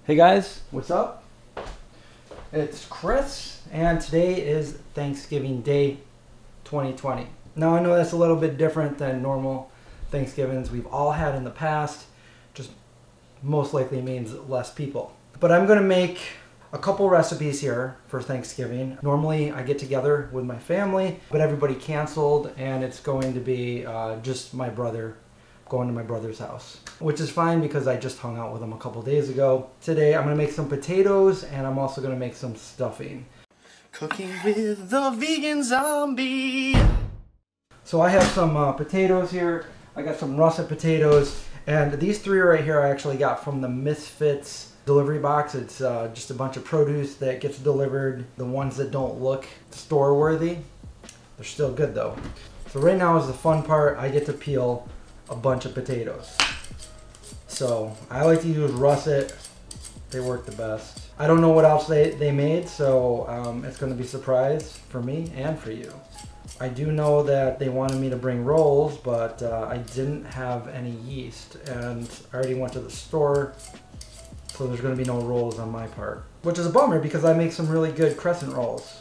Hey guys, what's up? It's Chris, and today is Thanksgiving Day 2020. Now I know that's a little bit different than normal Thanksgivings we've all had in the past, just most likely means less people. But I'm gonna make a couple recipes here for Thanksgiving. Normally I get together with my family, but everybody canceled and it's going to be just my brother going to my brother's house, which is fine because I just hung out with him a couple days ago. Today I'm gonna make some potatoes and I'm also gonna make some stuffing. Cooking with the vegan zombie. So I have some potatoes here. I got some russet potatoes, and these three right here I actually got from the Misfits delivery box. It's just a bunch of produce that gets delivered. The ones that don't look store worthy, they're still good though. So right now is the fun part. I get to peel a bunch of potatoes. So I like to use russet. They work the best. I don't know what else they made, so it's going to be a surprise for me and for you. I do know that they wanted me to bring rolls, but I didn't have any yeast, and I already went to the store, so there's going to be no rolls on my part, which is a bummer because I make some really good crescent rolls.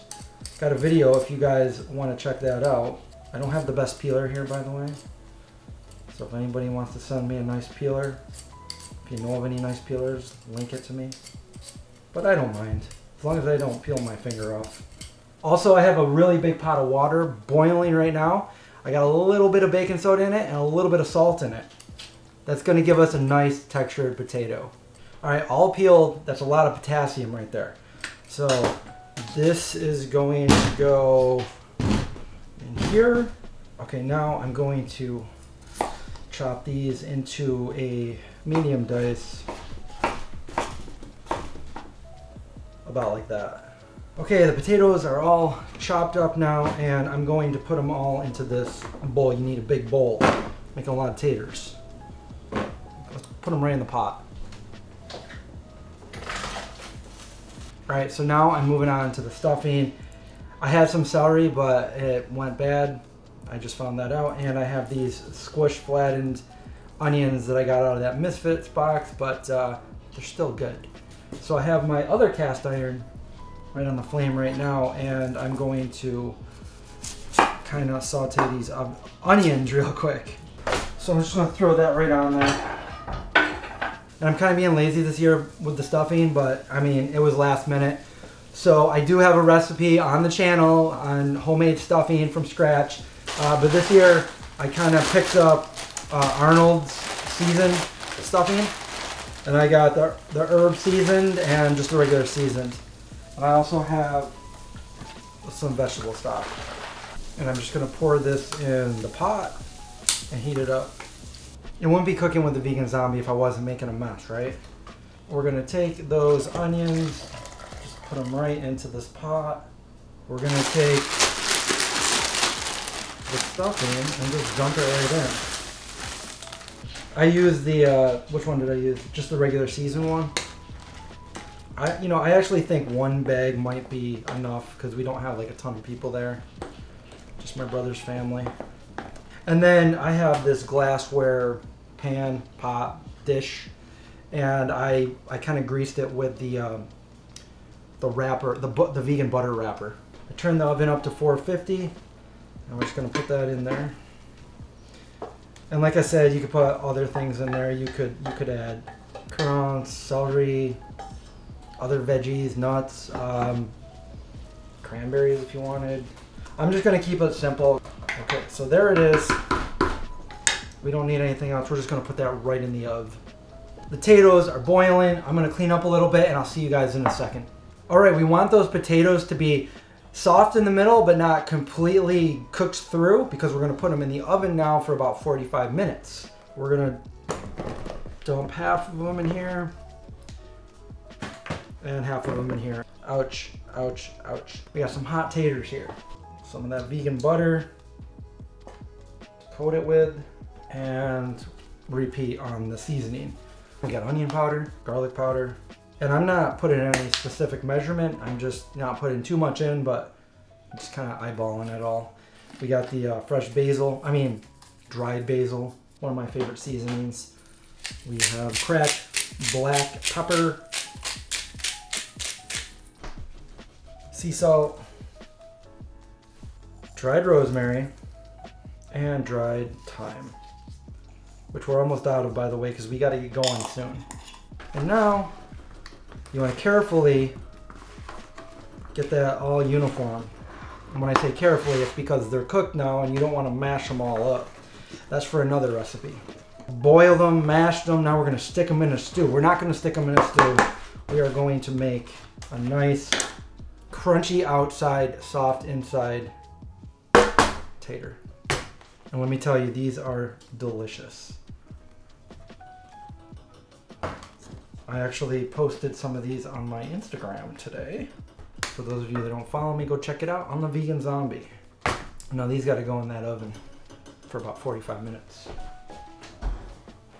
Got a video if you guys want to check that out. I don't have the best peeler here, by the way. So if anybody wants to send me a nice peeler, if you know of any nice peelers, link it to me. But I don't mind, as long as I don't peel my finger off. Also, I have a really big pot of water boiling right now. I got a little bit of baking soda in it and a little bit of salt in it. That's going to give us a nice textured potato. Alright, all peeled. That's a lot of potassium right there. So this is going to go in here. Okay, now I'm going to chop these into a medium dice, about like that. Okay, the potatoes are all chopped up now, and I'm going to put them all into this bowl. You need a big bowl, making a lot of taters. Let's put them right in the pot. Alright, so now I'm moving on to the stuffing. I had some celery, but it went bad. I just found that out, and I have these squished flattened onions that I got out of that Misfits box, but they're still good. So I have my other cast iron right on the flame right now, and I'm going to kind of saute these onions real quick. So I'm just going to throw that right on there. And I'm kind of being lazy this year with the stuffing, but I mean, it was last minute. So I do have a recipe on the channel on homemade stuffing from scratch. But this year, I kind of picked up Arnold's seasoned stuffing, and I got the herb seasoned and just the regular seasoned. And I also have some vegetable stock. And I'm just going to pour this in the pot and heat it up. It wouldn't be cooking with the vegan zombie if I wasn't making a mess, right? We're going to take those onions, just put them right into this pot. We're going to take the stuffing and just dump it right in. I use the, which one did I use? Just the regular seasoned one. I actually think one bag might be enough because we don't have like a ton of people there. Just my brother's family. And then I have this glassware pan, pot, dish, and I kind of greased it with the wrapper, the vegan butter wrapper. I turned the oven up to 450. And we're just going to put that in there. And like I said, you could put other things in there. You could add currants, celery, other veggies, nuts, cranberries if you wanted. I'm just going to keep it simple. Okay, so there it is. We don't need anything else. We're just going to put that right in the oven. The potatoes are boiling. I'm going to clean up a little bit and I'll see you guys in a second. Alright, we want those potatoes to be soft in the middle, but not completely cooked through, because we're going to put them in the oven now for about 45 minutes. We're going to dump half of them in here and half of them in here. Ouch, ouch, ouch. We got some hot taters here. Some of that vegan butter. Coat it with and repeat on the seasoning. We got onion powder, garlic powder. And I'm not putting any specific measurement. I'm just not putting too much in, but I'm just kind of eyeballing it all. We got the fresh basil, dried basil, one of my favorite seasonings. We have cracked black pepper, sea salt, dried rosemary, and dried thyme, which we're almost out of, by the way, because we got to get going soon. And now you want to carefully get that all uniform. And when I say carefully, it's because they're cooked now and you don't want to mash them all up. That's for another recipe. Boil them, mash them. Now we're going to stick them in a stew. We're not going to stick them in a stew. We are going to make a nice crunchy outside, soft inside tater. And let me tell you, these are delicious. I actually posted some of these on my Instagram today. For those of you that don't follow me, go check it out on the Vegan Zombie. Now these got to go in that oven for about 45 minutes.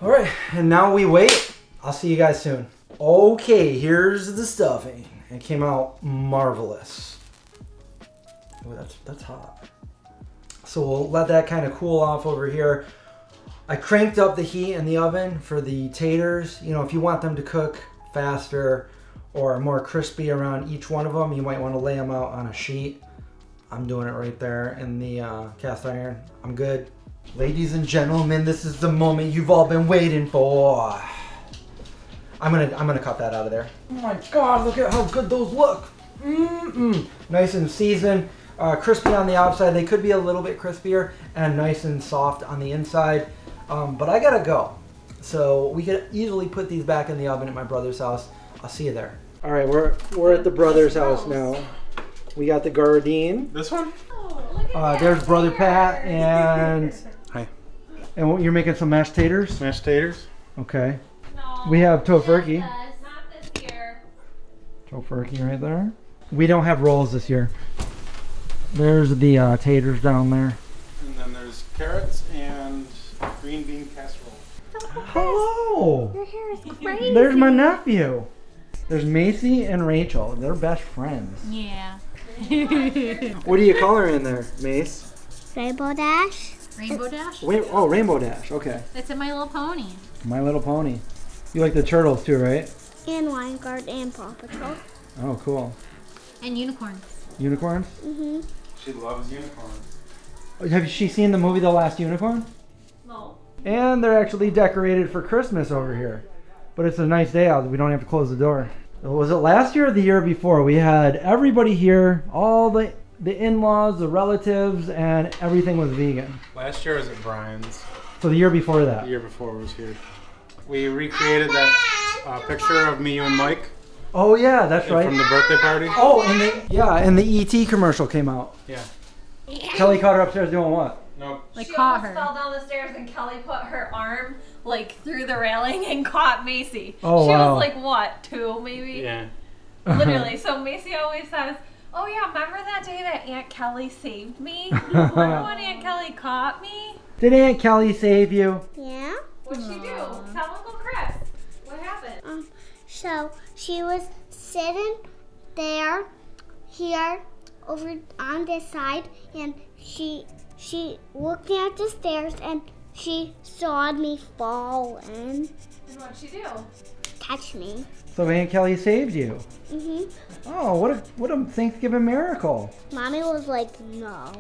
All right, and now we wait. I'll see you guys soon. Okay, here's the stuffing. It came out marvelous. Oh, that's hot. So we'll let that kind of cool off over here. I cranked up the heat in the oven for the taters. You know, if you want them to cook faster or more crispy around each one of them, you might want to lay them out on a sheet. I'm doing it right there in the cast iron. I'm good. Ladies and gentlemen, this is the moment you've all been waiting for. I'm gonna cut that out of there. Oh my God, look at how good those look. Nice and seasoned, crispy on the outside. They could be a little bit crispier and nice and soft on the inside. But I gotta go. So we could easily put these back in the oven at my brother's house. I'll see you there. All right, we're at the brother's house now. We got the Gardine. This one? Oh, look at There's Brother Pat and... Hi. And what, you're making some mashed taters? Mashed taters. Okay. No, We have tofurkey. not this year. Tofurkey right there. We don't have rolls this year. There's the taters down there. And then there's carrots and green bean casserole. Hello! Your hair is crazy. There's my nephew. There's Macy and Rachel. They're best friends. Yeah. What do you color in there, Mace? Rainbow Dash. Rainbow Dash? Wait, oh, Rainbow Dash. Okay. It's in My Little Pony. My Little Pony. You like the turtles too, right? And Winegard and Paw Patrol. Oh, cool. And unicorns. Unicorns? Mm-hmm. She loves unicorns. Have she seen the movie The Last Unicorn? No. And they're actually decorated for Christmas over here. But it's a nice day out. We don't have to close the door. Was it last year or the year before? We had everybody here, all the in-laws, the relatives, and everything was vegan. Last year was at Brian's. So the year before that. The year before was here. We recreated that picture of me, you, and Mike. Oh yeah, that's right. From the birthday party. Oh, and the ET commercial came out. Yeah. Kelly caught her upstairs doing what? Nope. Like She caught almost her. fell down the stairs and Kelly put her arm like through the railing and caught Macy. Oh, she wow. was like what, 2 maybe? Yeah. Literally. So Macy always says, "Oh yeah, remember that day that Aunt Kelly saved me? Remember when Aunt Kelly caught me? Did Aunt Kelly save you? Yeah. What'd she do? Tell Uncle Chris. What happened?" So she was sitting there, here, over on this side, and she looked at the stairs and she saw me fall and And what'd she do? touch me. So Aunt Kelly saved you. Mhm. Oh, what a Thanksgiving miracle. Mommy was like, no.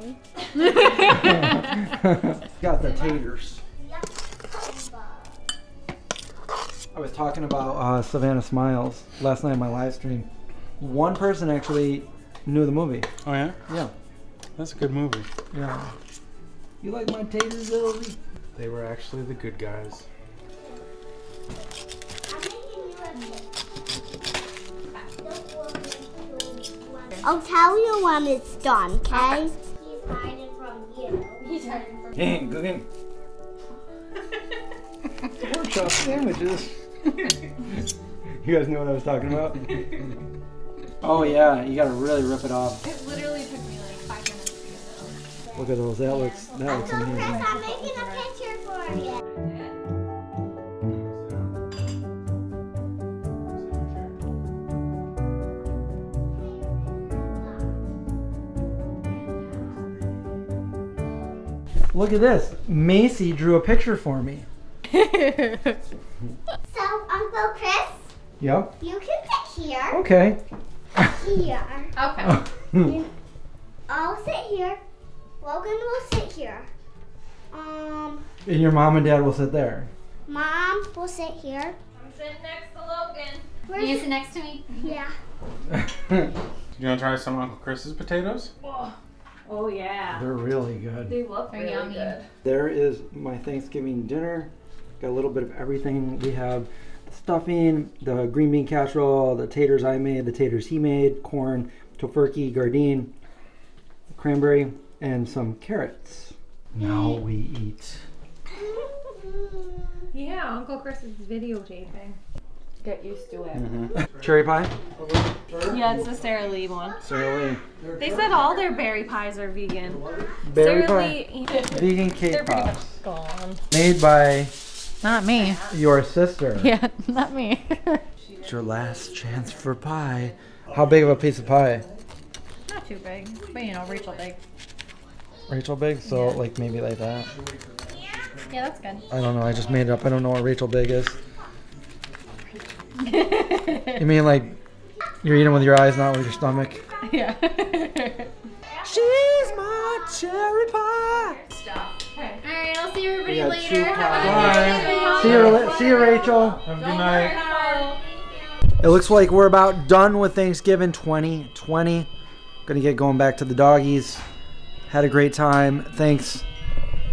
Got the taters. I was talking about Savannah Smiles last night in my live stream. One person actually knew the movie. Oh yeah? Yeah. That's a good movie. Yeah. You like my taters, Lily? They were actually the good guys. I'll tell you when it's done, okay? He's hiding from you. He's hiding from Hey, go in. Workshop sandwiches. You guys know what I was talking about? Oh yeah, you gotta really rip it off. It literally took me like 5 minutes to get those. Look at those. That looks Uncle Chris, amazing. I'm making a picture for you. Look at this. Macy drew a picture for me. So, Uncle Chris, Yep. you can sit here. Okay. here. Okay. And I'll sit here. Logan will sit here. And your mom and dad will sit there. Mom will sit here. I'm sitting next to Logan. Can you sit next to me? Yeah. You want to try some Uncle Chris's potatoes? Oh yeah. They're really good. They look They're really yummy. good. There is my Thanksgiving dinner. Got a little bit of everything. We have the stuffing, the green bean casserole, the taters I made, the taters he made, corn, tofurkey, gardine, cranberry, and some carrots. Now we eat. Yeah, Uncle Chris is videotaping. Get used to it. Cherry pie? Yeah, it's the Sara Lee one. Sara Lee. They said all their berry pies are vegan. Berry Sara pie. Lee, Vegan cake they're pretty much pops. gone. Made by Not me. your sister. Yeah, not me. It's your last chance for pie. How big of a piece of pie? Not too big, but you know, Rachel big. Rachel big? So like maybe like that. Yeah, that's good. I don't know. I just made it up. I don't know what Rachel big is. You mean like you're eating with your eyes, not with your stomach? Yeah. She's my cherry pie. Alright, I'll see everybody got later. two Have a pies. See you, Rachel. Have a good night. It looks like we're about done with Thanksgiving 2020. Gonna get going back to the doggies. Had a great time. Thanks,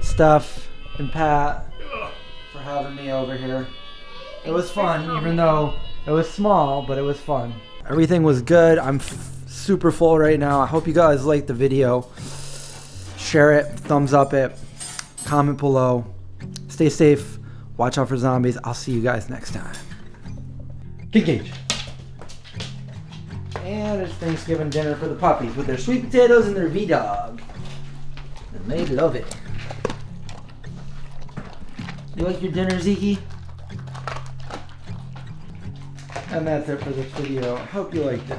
Steph and Pat, for having me over here. It was fun, even though it was small, but it was fun. Everything was good. I'm super full right now. I hope you guys liked the video. Share it, thumbs up it, comment below. Stay safe. Watch out for zombies. I'll see you guys next time. Engage. And it's Thanksgiving dinner for the puppies with their sweet potatoes and their V-Dog. And they love it. You like your dinner, Zeke? And that's it for this video. I hope you liked it.